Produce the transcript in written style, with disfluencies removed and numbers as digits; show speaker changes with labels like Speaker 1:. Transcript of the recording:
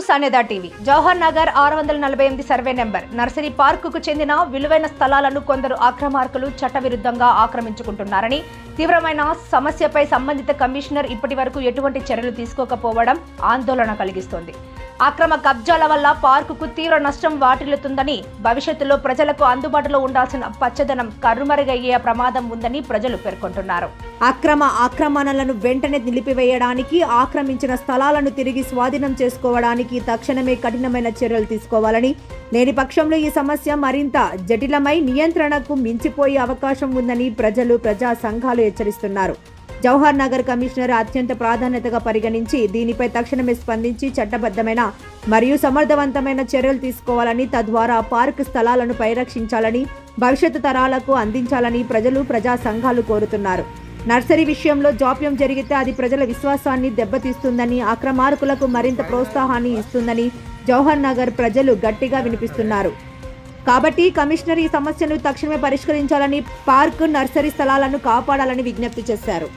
Speaker 1: సన్నిధా TV. Jawahar Nagar 648 survey number nursery పార్కుకు చెందిన విలువైన స్థలాలను కొందరు ఆక్రమార్కులు చట్టవిరుద్ధంగా ఆక్రమించుకుంటున్నారని, తీవ్రమైన సమస్యపై సంబంధిత కమిషనర్ ఇప్పటివరకు ఎటువంటి చర్యలు తీసుకోకపోవడం ఆందోళన కలిగిస్తోంది. అక్రమ కబ్జాల వల్ల పార్కుకు తీవ్ర నష్టం వాటిల్లుతుందని, భవిష్యత్తులో ప్రజలకు అందుబాటులో ఉండాల్సిన పచ్చదనం కరుమరుగయ్యే ప్రమాదం ఉందని ప్రజలు పేర్కొంటున్నారు. ఆక్రమణలను వెంటనే నిలిపివేయడానికి, ఆక్రమించిన స్థలాలను తిరిగి స్వాధీనం చేసుకోవడానికి తక్షణమే కఠినమైన చర్యలు తీసుకోవాలని, లేని పక్షంలో ఈ సమస్య మరింత జటిలమై నియంత్రణకు మించిపోయే అవకాశం ఉందని ప్రజలు, ప్రజా సంఘాలు హెచ్చరిస్తున్నారు. జవహర్ నగర్ కమిషనర్ అత్యంత ప్రాధాన్యతగా పరిగణించి దీనిపై తక్షణమే స్పందించి చట్టబద్ధమైన మరియు సమర్థవంతమైన చర్యలు తీసుకోవాలని, తద్వారా పార్క్ స్థలాలను పరిరక్షించాలని, భవిష్యత్తు తరాలకు అందించాలని ప్రజలు, ప్రజా సంఘాలు కోరుతున్నారు. నర్సరీ విషయంలో జాప్యం జరిగితే అది ప్రజల విశ్వాసాన్ని దెబ్బతీస్తుందని, అక్రమార్కులకు మరింత ప్రోత్సాహాన్ని ఇస్తుందని జవహర్ నగర్ ప్రజలు గట్టిగా వినిపిస్తున్నారు. కాబట్టి కమిషనర్ ఈ సమస్యను తక్షణమే పరిష్కరించాలని, పార్క్, నర్సరీ స్థలాలను కాపాడాలని విజ్ఞప్తి చేశారు.